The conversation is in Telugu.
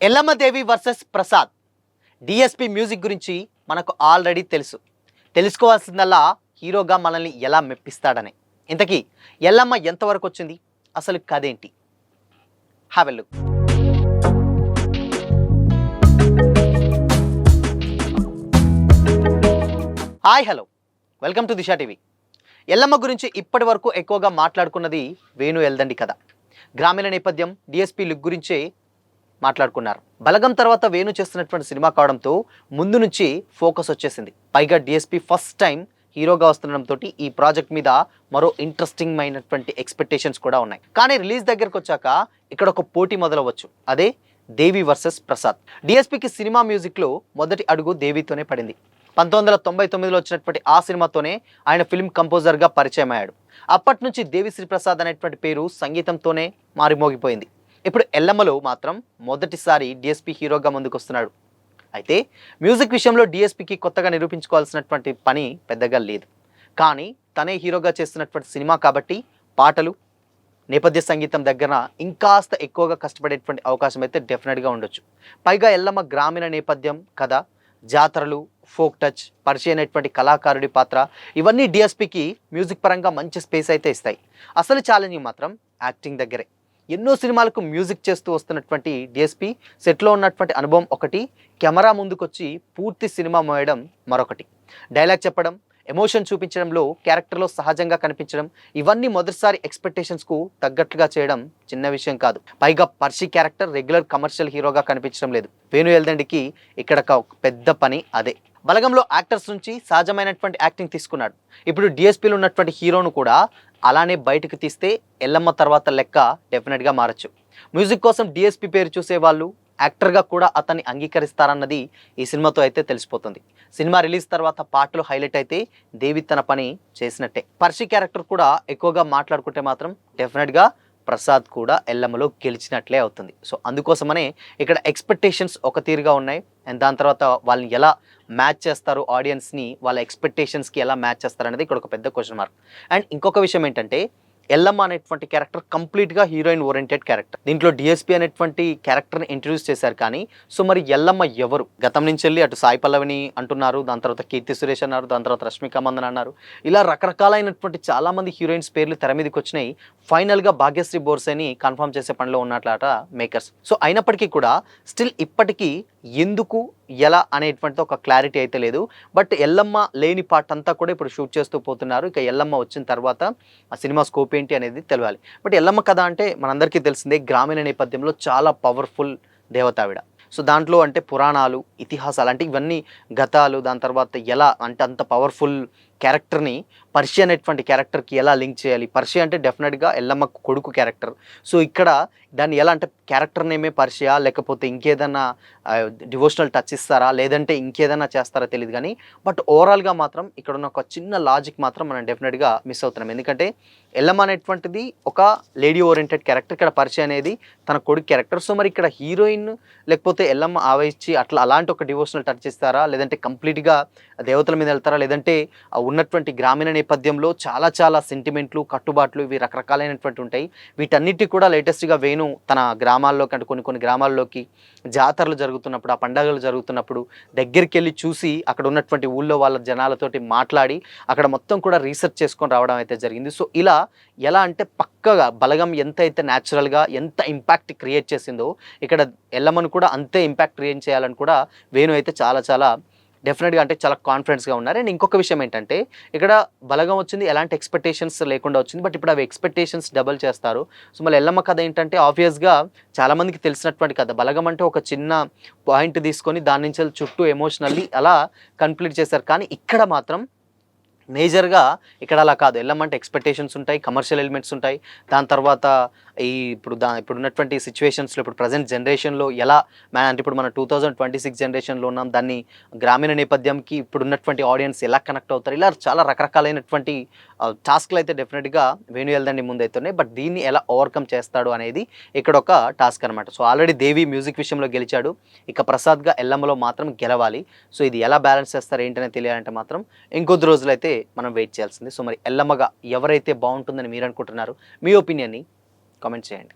Yellammadevi versus Prasad DSP music గురించి మనకు ఆల్రెడీ తెలుసు. తెలుసుకోవాల్సిందల్లా హీరోగా మనల్ని ఎలా మెప్పిస్తాడని. ఇంతకీ ఎల్లమ్మ ఎంతవరకు వచ్చింది, అసలు కథేంటి? Have a look. Hi, hello, welcome to Disha TV. Yellamma గురించి ఇప్పటి వరకు ఎక్కువగా మాట్లాడుకున్నది వేణు ఎల్దండి కథ. గ్రామీణ నేపథ్యం, డిఎస్పి లుక్ గురించే మాట్లాడుకున్నారు. బలగం తర్వాత వేణు చేస్తున్నటువంటి సినిమా కావడంతో ముందు నుంచి ఫోకస్ వచ్చేసింది. పైగా డిఎస్పి ఫస్ట్ టైం హీరోగా వస్తుండడంతో ఈ ప్రాజెక్ట్ మీద మరో ఇంట్రెస్టింగ్ అయినటువంటి ఎక్స్పెక్టేషన్స్ కూడా ఉన్నాయి. కానీ రిలీజ్ దగ్గరకు వచ్చాక ఇక్కడ ఒక పోటీ మొదలవచ్చు. అదే దేవి వర్సెస్ ప్రసాద్. డిఎస్పికి సినిమా మ్యూజిక్లో మొదటి అడుగు దేవితోనే పడింది. 1999లో వచ్చినటువంటి ఆ సినిమాతోనే ఆయన ఫిల్మ్ కంపోజర్గా పరిచయం అయ్యాడు. అప్పటి నుంచి దేవిశ్రీ ప్రసాద్ అనేటువంటి పేరు సంగీతంతోనే మారిమోగిపోయింది. ఇప్పుడు ఎల్లమ్మలో మాత్రం మొదటిసారి డిఎస్పి హీరోగా ముందుకొస్తున్నాడు. అయితే మ్యూజిక్ విషయంలో డిఎస్పికి కొత్తగా నిరూపించుకోవాల్సినటువంటి పని పెద్దగా లేదు. కానీ తనే హీరోగా చేస్తున్నటువంటి సినిమా కాబట్టి పాటలు, నేపథ్య సంగీతం దగ్గర ఇంకాస్త ఎక్కువగా కష్టపడేటువంటి అవకాశం అయితే డెఫినెట్గా ఉండొచ్చు. పైగా ఎల్లమ్మ గ్రామీణ నేపథ్యం కథ, జాతరలు, ఫోక్ టచ్, పరిచయమైనటువంటి కళాకారుడి పాత్ర, ఇవన్నీ డిఎస్పికి మ్యూజిక్ పరంగా మంచి స్పేస్ అయితే ఇస్తాయి. అసలు ఛాలెంజింగ్ మాత్రం యాక్టింగ్ దగ్గరే. ఎన్నో సినిమాలకు మ్యూజిక్ చేస్తూ వస్తున్నటువంటి డిఎస్పి సెట్లో ఉన్నటువంటి అనుభవం ఒకటి, కెమెరా ముందుకొచ్చి పూర్తి సినిమా మోయడం మరొకటి. డైలాగ్ చెప్పడం, ఎమోషన్ చూపించడంలో, క్యారెక్టర్లో సహజంగా కనిపించడం, ఇవన్నీ మొదటిసారి ఎక్స్పెక్టేషన్స్కు తగ్గట్లుగా చేయడం చిన్న విషయం కాదు. పైగా పర్షి క్యారెక్టర్ రెగ్యులర్ కమర్షియల్ హీరోగా కనిపించడం లేదు. వేణు ఎల్దండికి ఇక్కడ పెద్ద పని అదే. బలగంలో యాక్టర్స్ నుంచి సహజమైనటువంటి యాక్టింగ్ తీసుకున్నాడు. ఇప్పుడు డిఎస్పీలో ఉన్నటువంటి హీరోను కూడా అలానే బయటకు తీస్తే ఎల్లమ్మ తర్వాత లెక్క డెఫినెట్గా మారచ్చు. మ్యూజిక్ కోసం డిఎస్పి పేరు చూసేవాళ్ళు యాక్టర్గా కూడా అతన్ని అంగీకరిస్తారన్నది ఈ సినిమాతో అయితే తెలిసిపోతుంది. సినిమా రిలీజ్ తర్వాత పాటలు హైలైట్ అయితే దేవి తన పని చేసినట్టే. పర్షి క్యారెక్టర్ కూడా ఎక్కువగా మాట్లాడుకుంటే మాత్రం డెఫినెట్గా ప్రసాద్ కూడా ఎల్లమ్మలో గెలిచినట్లే అవుతుంది. సో అందుకోసమనే ఇక్కడ ఎక్స్పెక్టేషన్స్ ఒక తీరుగా ఉన్నాయి. అండ్ దాని తర్వాత వాళ్ళని ఎలా మ్యాచ్ చేస్తారు, ఆడియన్స్ని వాళ్ళ ఎక్స్పెక్టేషన్స్కి ఎలా మ్యాచ్ చేస్తారు అనేది ఇక్కడ ఒక పెద్ద క్వశ్చన్ మార్క్. అండ్ ఇంకొక విషయం ఏంటంటే, ఎల్లమ్మ అనేటువంటి క్యారెక్టర్ కంప్లీట్గా హీరోయిన్ ఓరియంటెడ్ క్యారెక్టర్. దీంట్లో డిఎస్పి అనేటువంటి క్యారెక్టర్ని ఇంట్రడ్యూస్ చేశారు. కానీ సో మరి ఎల్లమ్మ ఎవరు? గతం నుంచి వెళ్ళి అటు సాయి పల్లవిని అంటున్నారు, దాని తర్వాత కీర్తి సురేష్ అన్నారు, దాని తర్వాత రష్మిక మందన్ అన్నారు. ఇలా రకరకాలైనటువంటి చాలామంది హీరోయిన్స్ పేర్లు తెర మీదకి వచ్చినాయి. ఫైనల్గా భాగ్యశ్రీ బోర్సేని కన్ఫర్మ్ చేసే పనిలో ఉన్నట్లట మేకర్స్. సో అయినప్పటికీ కూడా స్టిల్ ఇప్పటికీ ఎందుకు, ఎలా అనేటువంటి ఒక క్లారిటీ అయితే లేదు. బట్ ఎల్లమ్మ లేని పార్ట్ అంతా కూడా ఇప్పుడు షూట్ చేస్తూ పోతున్నారు. ఇక ఎల్లమ్మ వచ్చిన తర్వాత ఆ సినిమా స్కోప్ ఏంటి అనేది తెలియాలి. బట్ ఎల్లమ్మ కథ అంటే మనందరికీ తెలిసిందే, గ్రామీణ నేపథ్యంలో చాలా పవర్ఫుల్ దేవతావిడ. సో దాంట్లో అంటే పురాణాలు, ఇతిహాసాలు అంటే ఇవన్నీ గతాలు, దాని తర్వాత ఎలా అంటే అంత పవర్ఫుల్ క్యారెక్టర్ని పర్షి అనేటువంటి క్యారెక్టర్కి ఎలా లింక్ చేయాలి. పర్షి అంటే డెఫినెట్గా ఎల్లమ్మ కొడుకు క్యారెక్టర్. సో ఇక్కడ దాన్ని ఎలా అంటే క్యారెక్టర్ నేమే పర్షియా, లేకపోతే ఇంకేదన్నా డివోషనల్ టచ్ ఇస్తారా, లేదంటే ఇంకేదన్నా చేస్తారా తెలియదు. కానీ బట్ ఓవరాల్గా మాత్రం ఇక్కడ ఉన్న ఒక చిన్న లాజిక్ మాత్రం మనం డెఫినెట్గా మిస్ అవుతున్నాం. ఎందుకంటే ఎల్లమ్మ అనేటువంటిది ఒక లేడీ ఓరియంటెడ్ క్యారెక్టర్, ఇక్కడ పర్షి అనేది తన కొడుకు క్యారెక్టర్. సో మరి ఇక్కడ హీరోయిన్ లేకపోతే ఎల్లమ్మ ఆవహించి అట్లా అలాంటి ఒక డివోషనల్ టచ్ ఇస్తారా, లేదంటే కంప్లీట్గా దేవతల మీద వెళ్తారా, లేదంటే ఉన్నటువంటి గ్రామీణ నేపథ్యంలో చాలా చాలా సెంటిమెంట్లు, కట్టుబాట్లు, ఇవి రకరకాలైనటువంటి ఉంటాయి. వీటన్నిటి కూడా లేటెస్ట్గా వేణు తన గ్రామాల్లోకి అంటే కొన్ని గ్రామాల్లోకి జాతరలు జరుగుతున్నప్పుడు, ఆ పండుగలు జరుగుతున్నప్పుడు దగ్గరికి వెళ్ళి చూసి అక్కడ ఉన్నటువంటి ఊళ్ళో వాళ్ళ జనాలతోటి మాట్లాడి అక్కడ మొత్తం కూడా రీసెర్చ్ చేసుకొని రావడం అయితే జరిగింది. సో ఇలా ఎలా అంటే పక్కగా బలగం ఎంత అయితే న్యాచురల్గా ఎంత ఇంపాక్ట్ క్రియేట్ చేసిందో ఇక్కడ ఎల్లమ్మను కూడా అంతే ఇంపాక్ట్ క్రియేట్ చేయాలని కూడా వేణు అయితే చాలా చాలా డెఫినెట్గా అంటే చాలా కాన్ఫిడెన్స్గా ఉన్నారు. అండ్ ఇంకొక విషయం ఏంటంటే, ఇక్కడ బలగం వచ్చింది ఎలాంటి ఎక్స్పెక్టేషన్స్ లేకుండా వచ్చింది. బట్ ఇప్పుడు అవి ఎక్స్పెక్టేషన్స్ డబల్ చేస్తారు. సో మళ్ళీ ఎల్లమ్మ కథ ఏంటంటే ఆబ్వియస్గా చాలామందికి తెలిసినటువంటి కథ. బలగం అంటే ఒక చిన్న పాయింట్ తీసుకొని దాని నుంచి చుట్టూ ఎమోషనల్లీ అలా కంప్లీట్ చేశారు. కానీ ఇక్కడ మాత్రం మేజర్గా ఇక్కడ అలా కాదు. ఎల్లమ్మ అంటే ఎక్స్పెక్టేషన్స్ ఉంటాయి, కమర్షియల్ ఎలిమెంట్స్ ఉంటాయి. దాని తర్వాత ఇప్పుడు ఉన్నటువంటి సిచ్యువేషన్స్లో ఇప్పుడు ప్రజెంట్ జనరేషన్లో ఎలా అంటే ఇప్పుడు మన 2026 జనరేషన్లో ఉన్నాం, దాన్ని గ్రామీణ నేపథ్యంకి ఇప్పుడు ఉన్నటువంటి ఆడియన్స్ ఎలా కనెక్ట్ అవుతారు, ఇలా చాలా రకరకాలైనటువంటి టాస్క్లు అయితే డెఫినెట్గా వేణు ఎల్దండి ముందైతున్నాయి. బట్ దీన్ని ఎలా ఓవర్కమ్ చేస్తాడు అనేది ఇక్కడ ఒక టాస్క్ అనమాట. సో ఆల్రెడీ దేవి మ్యూజిక్ విషయంలో గెలిచాడు, ఇక ప్రసాద్గా ఎల్లమ్మలో మాత్రం గెలవాలి. సో ఇది ఎలా బ్యాలెన్స్ చేస్తారు ఏంటనే తెలియాలంటే మాత్రం ఇంకొద్ది రోజులు అయితే మనం వెయిట్ చేయాల్సింది. సో మరి ఎల్లమ్మగా ఎవరైతే బాగుంటుందని మీరు అనుకుంటున్నారు, మీ ఒపీనియన్ని కామెంట్ చేయండి.